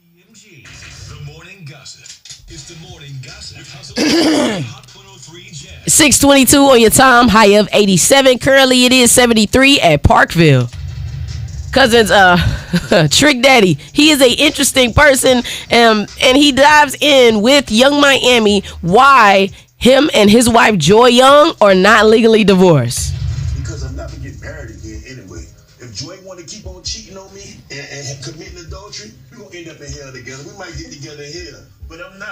BMG, the morning gossip. It's the morning gossip with Hustle Hot 103 Jazz. 6:22 on your time, high of 87. Currently, it is 73 at Parkville. Cousins, Trick Daddy. He is a interesting person, and he dives in with Young Miami why him and his wife Joy Young are not legally divorced. Because I'm not gonna get married again anyway. If Joy want to keep on cheating on me and committing adultery, we're gonna end up in hell together. We might get together here, but I'm not.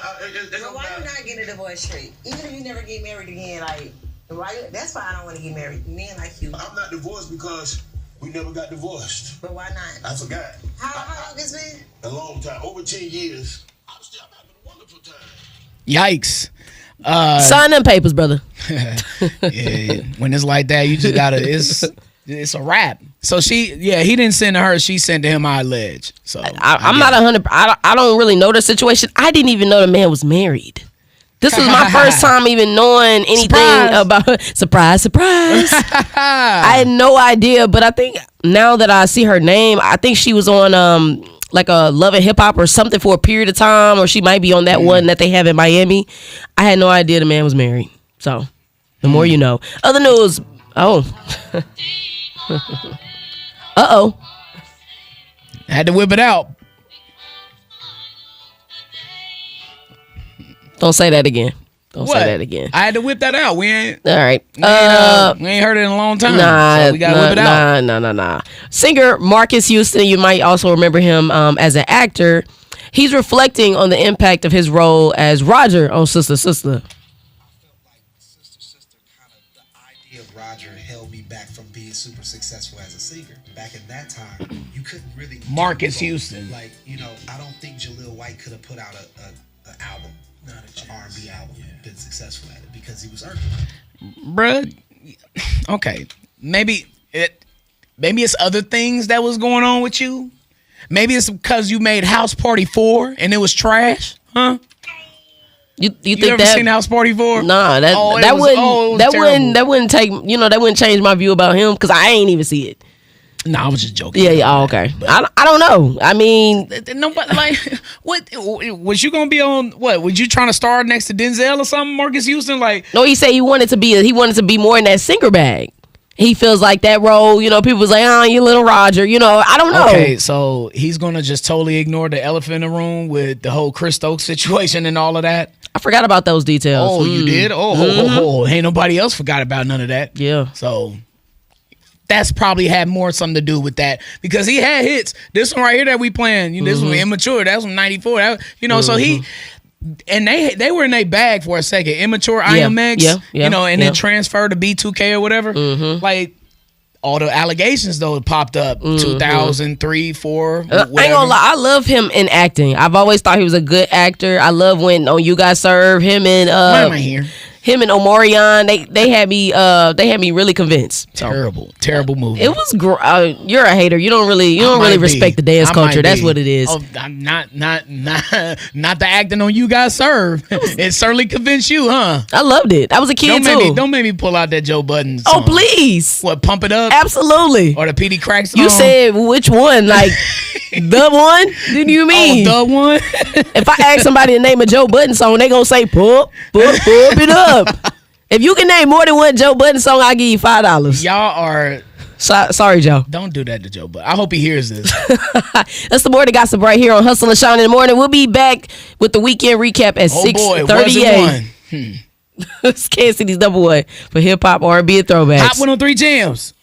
But why you not getting a divorce straight? Even if you never get married again, like that's why I don't want to get married. Men like you. I'm not divorced because we never got divorced. But why not? I forgot. How long it's been? A long time, over 10 years. I'm still having a wonderful time. Yikes. Sign them papers, brother. Yeah, when it's like that, you just gotta. It's a wrap. So he didn't send to her. She sent to him. I allege. So I'm not 100. I don't really know the situation. I didn't even know the man was married. This was my first time even knowing anything about surprise. I had no idea, but I think now that I see her name, I think she was on like a Love and Hip Hop or something for a period of time, or she might be on that one that they have in Miami. I had no idea the man was married. So the more you know. Other news. Oh. Uh-oh. I had to whip it out. Don't say that again. Don't say that again. I had to whip that out. We ain't. All right. We ain't heard it in a long time. So we gotta whip it out. Nah. Singer Marcus Houston. You might also remember him as an actor. He's reflecting on the impact of his role as Roger on Sister Sister. Sister, kind of the idea of Roger held me back from being super successful as a singer. Back in that time, you couldn't really. Marcus Houston. Like, I don't think Jaleel White could have put out an album, not an R&B album, been successful at it because he was earning. Bruh, okay. Maybe it's other things that was going on with you. Maybe it's because you made House Party 4 and it was trash, huh? You think ever that seen House Party 4? Nah, that wouldn't take that wouldn't change my view about him because I ain't even see it. No, I was just joking. Yeah. Oh, okay. I don't know. I mean, nobody like what was you gonna be on? What was you trying to star next to Denzel or something? Marcus Houston, like no, he said he wanted to be more in that singer bag. He feels like that role. People was like, oh, you little Roger. I don't know. Okay, so he's gonna just totally ignore the elephant in the room with the whole Chris Stokes situation and all of that. I forgot about those details. Oh, you did? Oh, ain't nobody else forgot about none of that. Yeah. So that's probably had more something to do with that because he had hits. This one right here that we playing, this one Immature. That's from '94. So he and they were in their bag for a second. Immature, IMX, and then transferred to B2K or whatever. Like all the allegations though popped up 2003, 4. I ain't gonna lie, I love him in acting. I've always thought he was a good actor. I love when on You Got Served, him and why am I here? Him and Omarion, they had me really convinced. Terrible movie. It was you're a hater. You don't really respect the dance culture. That's what it is. Oh, not the acting on You Got Served. It certainly convinced you, huh? I loved it. I was a kid too. Don't make me pull out that Joe Budden Oh song. please. What, Pump It Up? Absolutely. Or the Petey Crack song? You said which one? Like the one? Did you mean? Oh, the one? If I ask somebody the name of Joe Budden song, they gonna say pump it up. If you can name more than one Joe Budden song, I'll give you $5. Y'all are sorry, Joe. Don't do that to Joe Budden. I hope he hears this. That's the morning gossip right here on Hustle and Shyne in the Morning. We'll be back with the weekend recap at 6:38. It's Kansas City's Double One for hip hop, R&B, and throwbacks. Hot 103 Jams.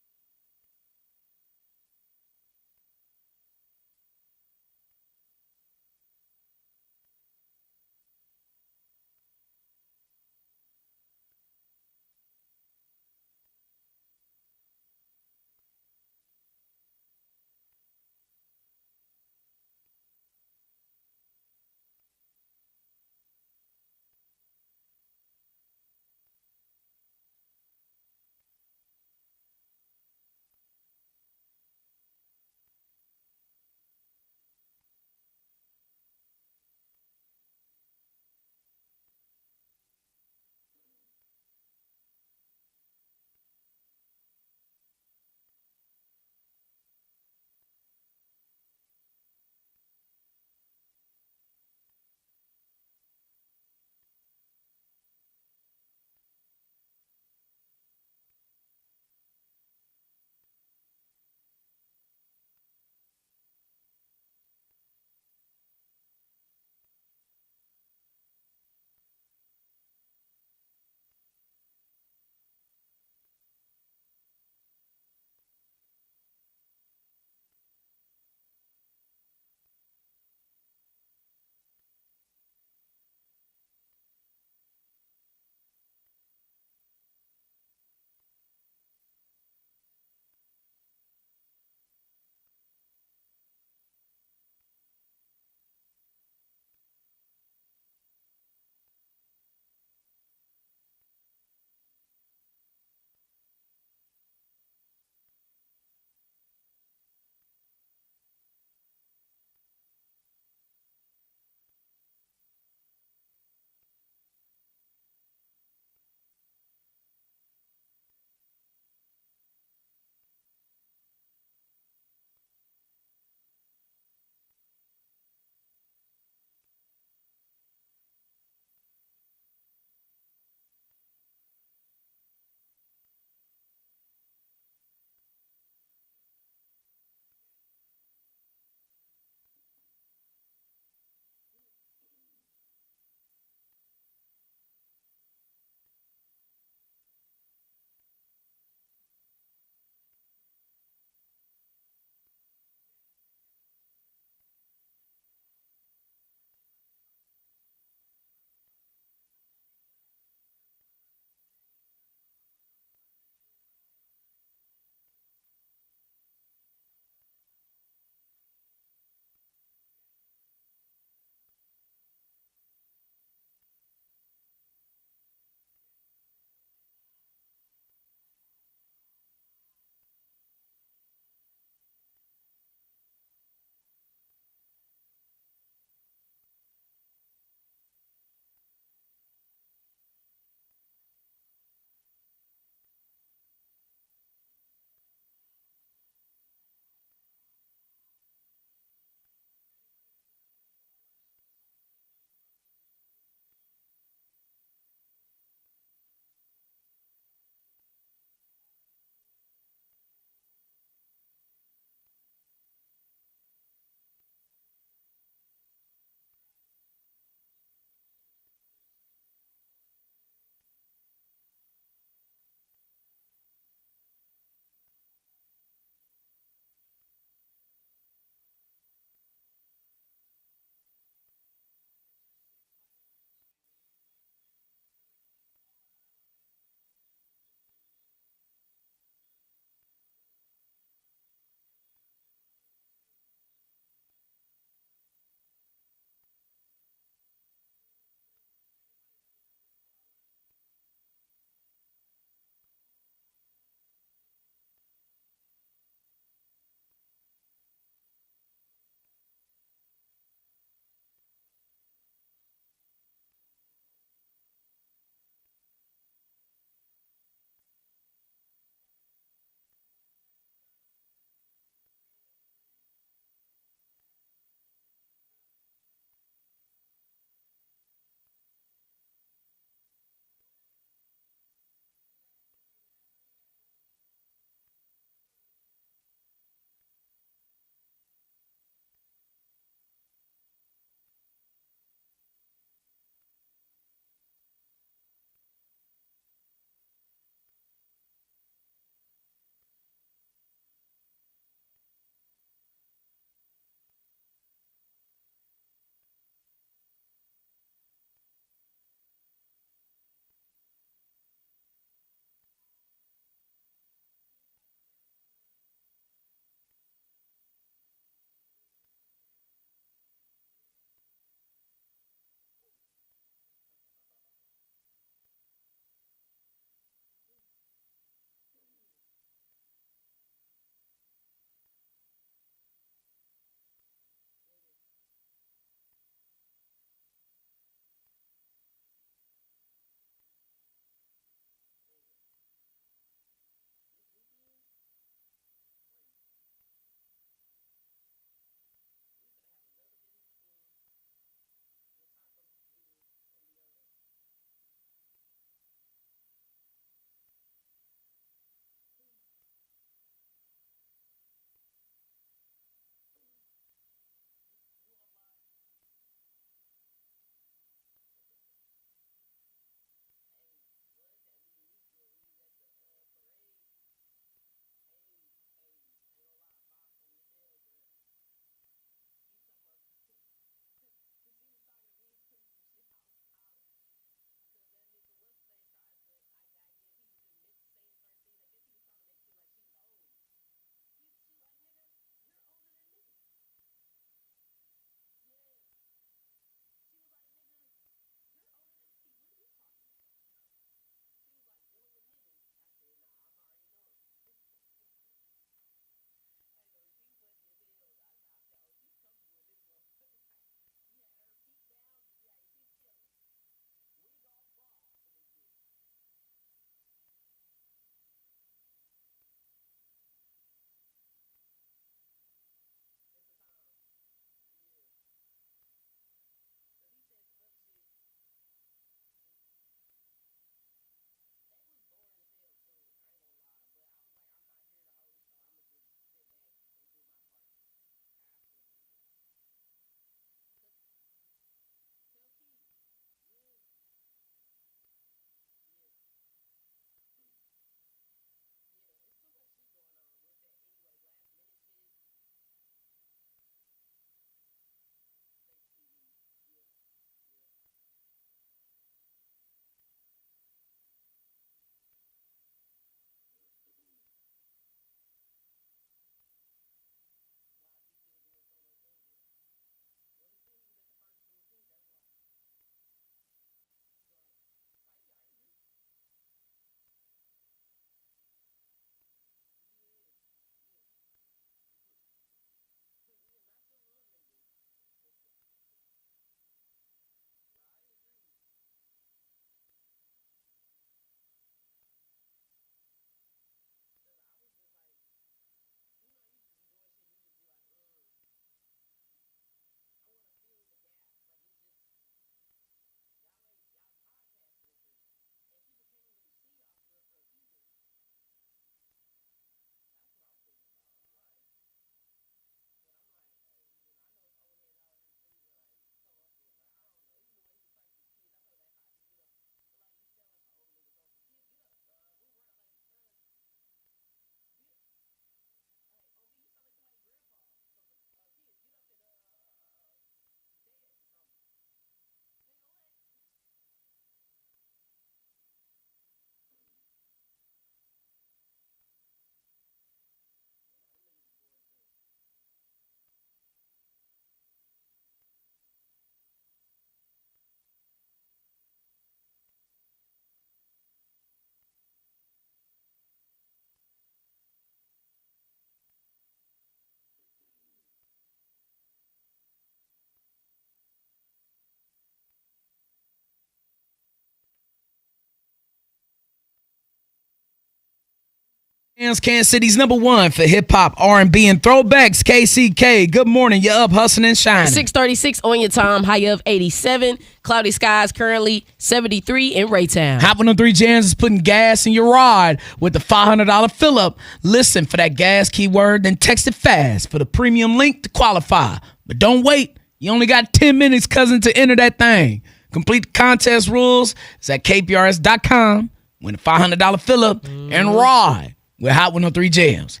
Kansas City's #1 for hip hop, R&B, and throwbacks. KCK. Good morning. You're up, hustling and shining. 6:36 on your time. High of 87. Cloudy skies currently 73 in Raytown. Hot 103 Jams is putting gas in your ride with the $500 fill up. Listen for that gas keyword, then text it fast for the premium link to qualify. But don't wait. You only got 10 minutes, cousin, to enter that thing. Complete the contest rules. It's at kprs.com. Win a $500 fill up and ride with Hot 103 Jams.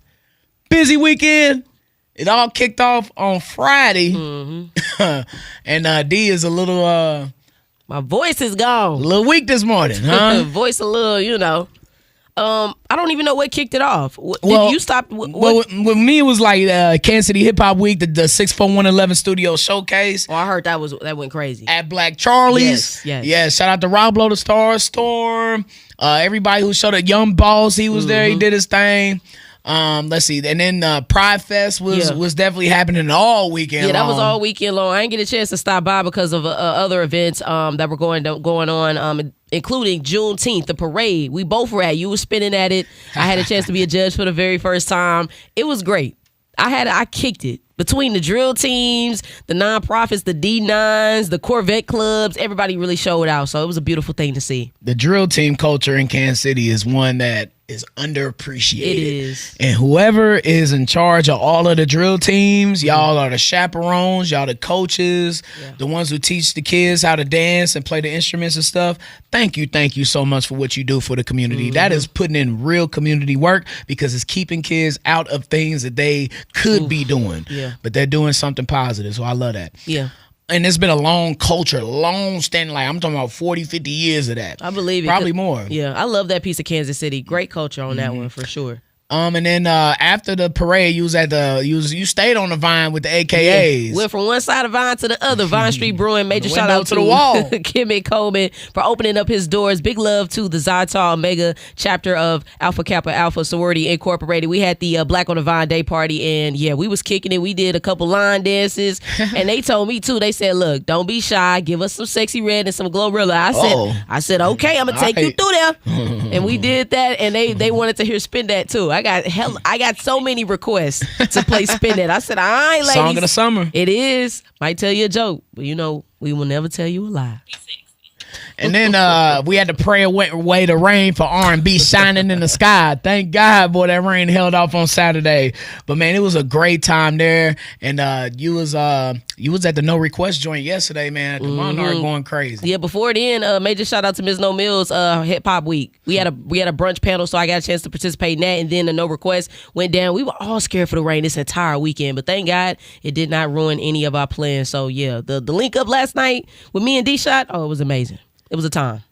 Busy weekend. It all kicked off on Friday. And D is a little My voice is gone. weak this morning, huh? Voice a little, I don't even know what kicked it off. Well, Did you stop? Well, with me, it was like Kansas City Hip Hop Week, the 64111 Studio Showcase. Oh, I heard that went crazy. At Black Charlie's. Yes. Yeah, shout out to Rob Blow, the Star Storm. Everybody who showed up. Young Boss, he was there. He did his thing. Let's see. And then Pride Fest was definitely happening all weekend long. That was all weekend long. I didn't get a chance to stop by because of other events that were going on, including Juneteenth, the parade. We both were at. You were spinning at it. I had a chance to be a judge for the very first time. It was great. I kicked it. Between the drill teams, the nonprofits, the D9s, the Corvette clubs, everybody really showed out. So it was a beautiful thing to see. The drill team culture in Kansas City is one that is underappreciated. It is. And whoever is in charge of all of the drill teams, y'all are the chaperones, y'all the coaches, the ones who teach the kids how to dance and play the instruments and stuff. Thank you so much for what you do for the community. That is putting in real community work because it's keeping kids out of things that they could be doing. Yeah. But they're doing something positive, so I love that. Yeah. And it's been a long culture, long standing, like I'm talking about 40, 50 years of that. I believe it. Probably more. Yeah, I love that piece of Kansas City. Great culture on that one for sure. And then after the parade, you stayed on the Vine with the AKAs. Yeah. Went from one side of Vine to the other. Vine Street Brewing. Major The shout window out to the wall. Kim and Coleman for opening up his doors. Big love to the Zita Omega chapter of Alpha Kappa Alpha Sorority Incorporated. We had the Black on the Vine Day party, and we was kicking it. We did a couple line dances, and they told me too. They said, "Look, don't be shy. Give us some Sexy Red and some Glorilla." I said, "Okay, I'm gonna take you through there," and we did that. And they wanted to hear Spin That too. I got so many requests to play Spin That. I said, all right, ladies. Song of the summer. It is. Might tell you a joke, but we will never tell you a lie. And then we had to pray away the rain for R&B shining in the sky. Thank God, boy, that rain held off on Saturday. But man, it was a great time there. And you was at the No Request joint yesterday, man. At the Monarch going crazy. Yeah, before then, major shout out to Ms. No Mills Hip Hop Week. We had a brunch panel, so I got a chance to participate in that. And then the No Request went down. We were all scared for the rain this entire weekend, but thank God it did not ruin any of our plans. So yeah, the link up last night with me and D-Shot, it was amazing. It was a time.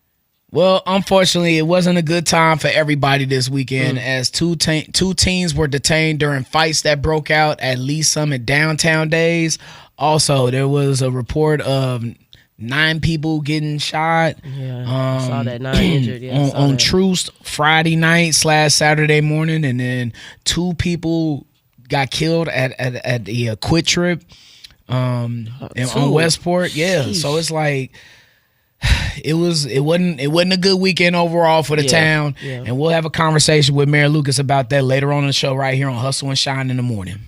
Well, unfortunately, it wasn't a good time for everybody this weekend as two teens were detained during fights that broke out at Lee Summit downtown days. Also, there was a report of 9 people getting shot. Yeah, I saw that. 9 injured. Yeah, on Truce Friday night / Saturday morning, and then 2 people got killed at the Quit Trip on Westport. Yeah, Sheesh. so it's like. It wasn't a good weekend overall for the town, and we'll have a conversation with Mayor Lucas about that later on in the show right here on Hustle and Shine in the Morning.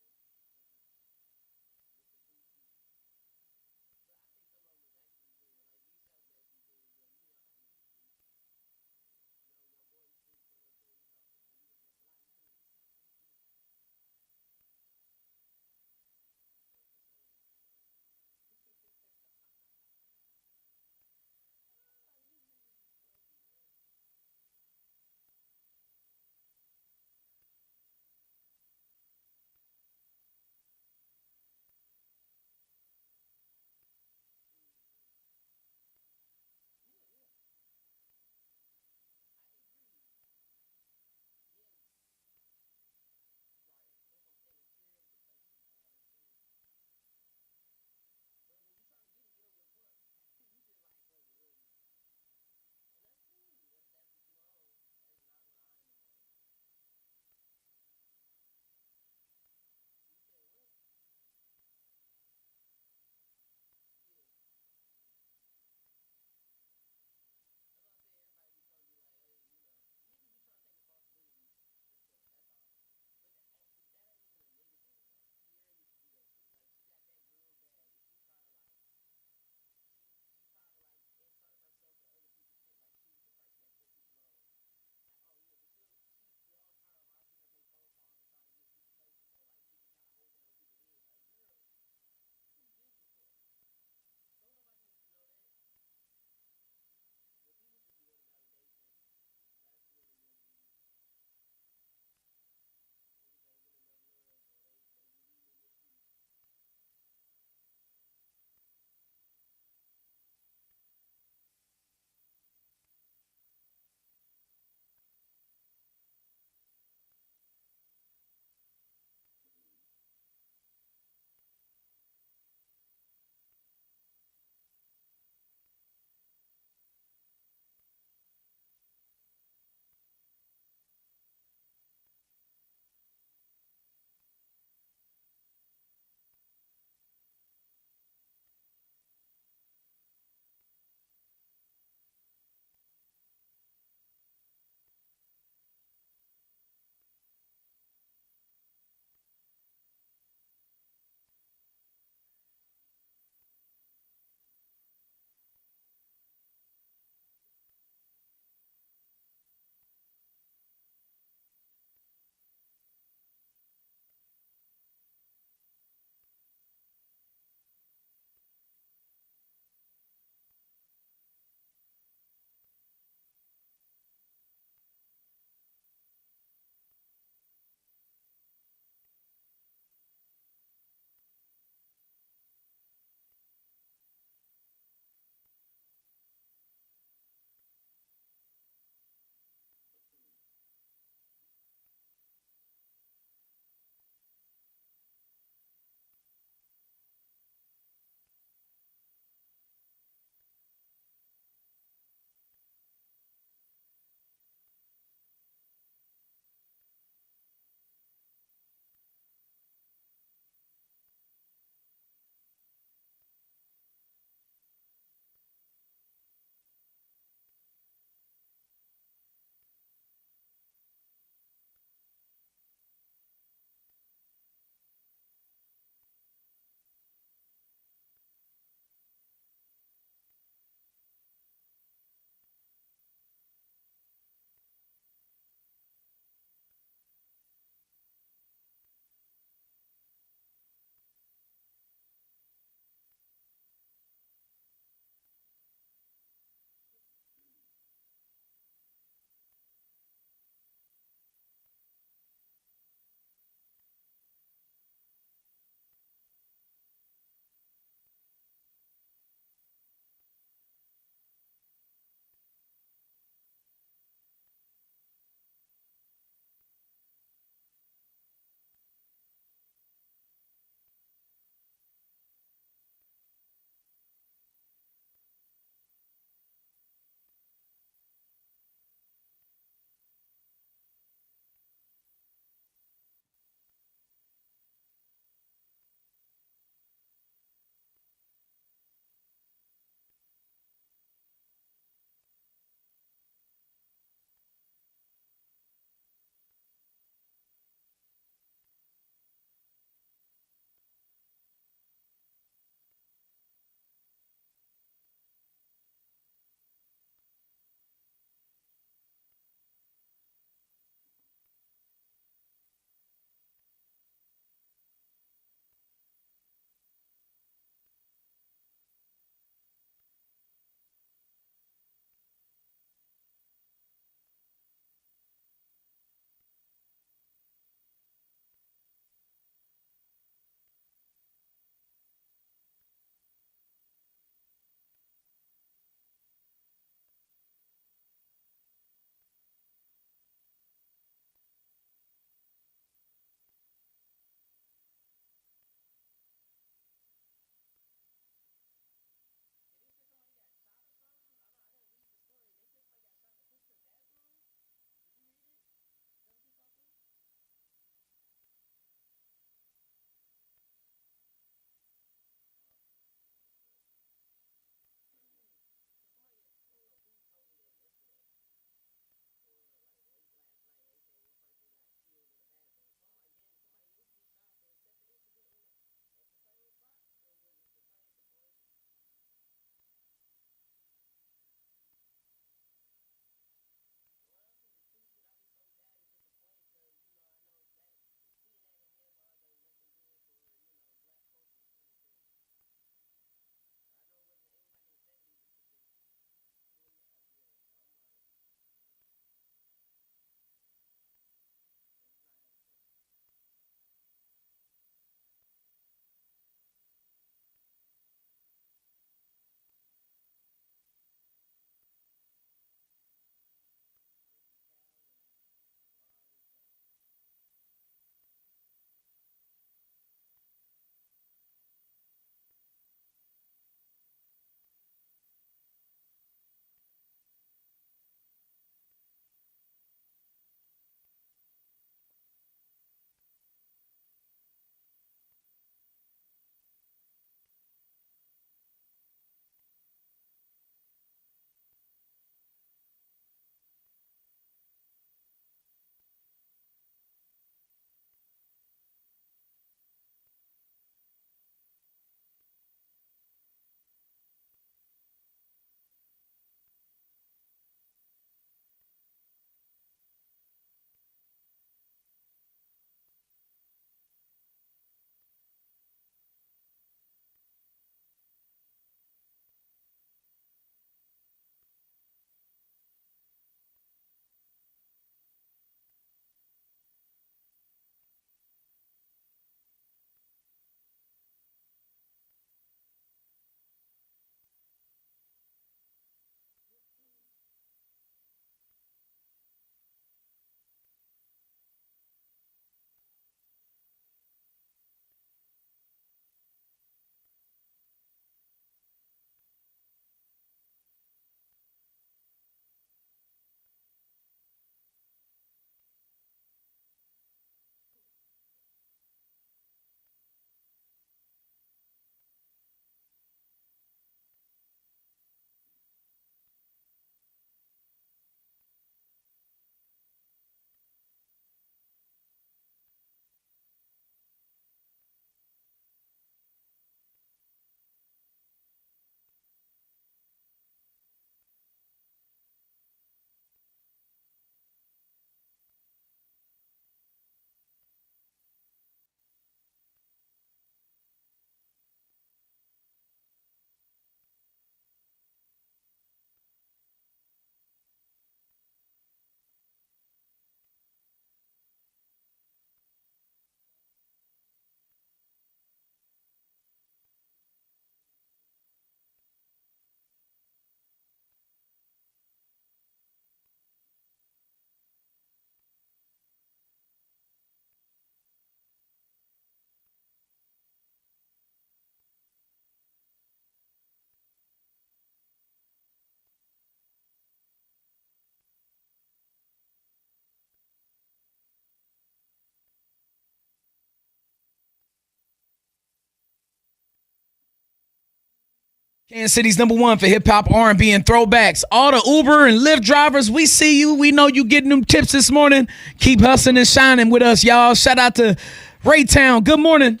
Kansas City's #1 for hip hop, R&B, and throwbacks. All the Uber and Lyft drivers, we see you. We know you getting them tips this morning. Keep hustling and shining with us, y'all. Shout out to Raytown. Good morning.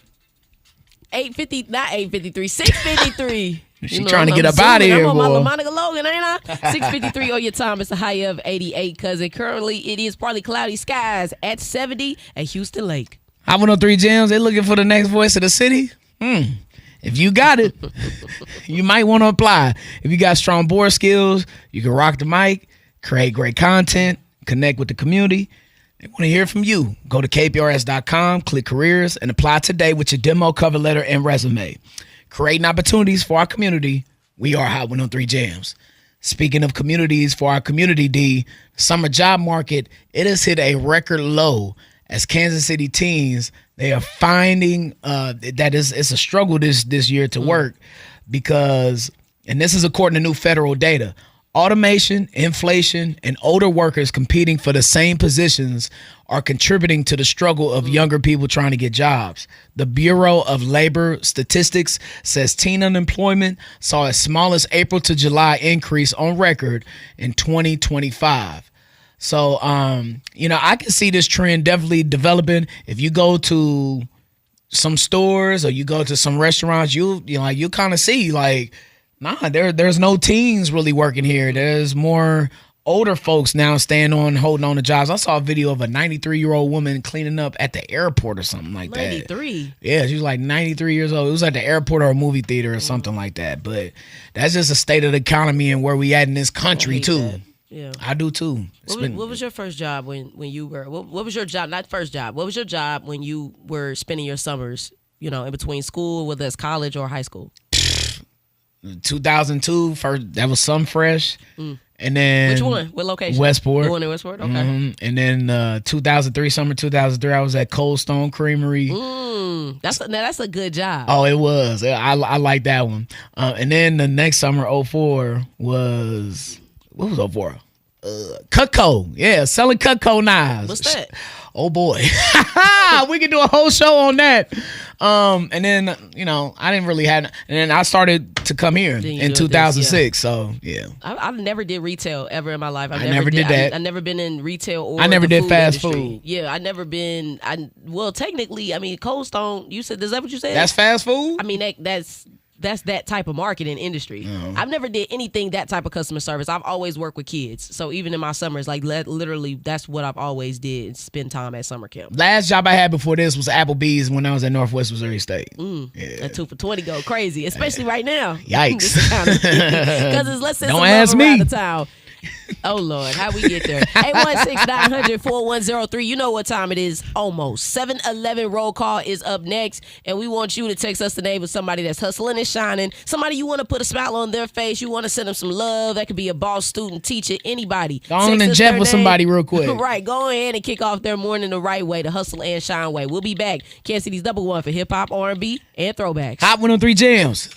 8:50, not 8:53, 6:53. She trying to get up out of here, I'm on my boy. LaMonica Logan, ain't I? 6:53 on your time. It's a high of 88, cousin. Currently, it is partly cloudy skies at 70 at Houston Lake. Hot 103 Jams, they looking for the next voice of the city. If you got it, you might want to apply. If you got strong board skills, you can rock the mic, create great content, connect with the community. They want to hear from you. Go to kprs.com, click careers, and apply today with your demo, cover letter, and resume. Creating opportunities for our community. We are Hot 103 Jams. Speaking of communities for our community, D, summer job market, it has hit a record low as Kansas City teens, they are finding that it's a struggle this year to work because, and this is according to new federal data, automation, inflation, and older workers competing for the same positions are contributing to the struggle of younger people trying to get jobs. The Bureau of Labor Statistics says teen unemployment saw its smallest April to July increase on record in 2025. So, I can see this trend definitely developing. If you go to some stores or you go to some restaurants, you kind of see there's no teens really working here. There's more older folks now holding on to jobs. I saw a video of a 93-year-old woman cleaning up at the airport or something like 93. that. Yeah, she was like 93 years old. It was at the airport or a movie theater or something like that. But that's just a state of the economy and where we at in this country too. That. Yeah, I do too. What was your first job when you were? What was your job? Not first job. What was your job when you were spending your summers? In between school, whether it's college or high school. 2002. First, that was Some Fresh, and then which one? What location? Westport. The one in Westport. Okay. And then 2003, summer 2003, I was at Cold Stone Creamery. That's a good job. Oh, it was. I like that one. And then the next summer, 04 was. What was 04? Cutco. Yeah, selling Cutco knives. What's that? Oh boy. We could do a whole show on that. And then, I didn't really have, and then I started to come here in 2006. So yeah. I never did retail ever in my life. I never did that. I never been in retail or I never the did food fast industry. food. Yeah, I never been, technically, Cold Stone, is that what you said? That's fast food? That's that type of marketing industry. I've never did anything that type of customer service. I've always worked with kids. So even in my summers, literally, that's what I've always did, spend time at summer camp. Last job I had before this was Applebee's when I was at Northwest Missouri State. Yeah. That 2 for $20 go crazy, especially right now. Yikes. Because let's send Don't some ask love me. around the town. Oh, Lord. How we get there? 816-900-4103. You know what time it is. Almost. 7-11 roll call is up next. And we want you to text us the name of somebody that's hustling and shining. Somebody you want to put a smile on their face. You want to send them some love. That could be a boss, student, teacher, anybody. Go on and jet with somebody real quick. Right. Go ahead and kick off their morning the right way. The hustle and shine way. We'll be back. Kansas City's #1 for hip-hop, R&B, and throwbacks. Hot 103 Jams.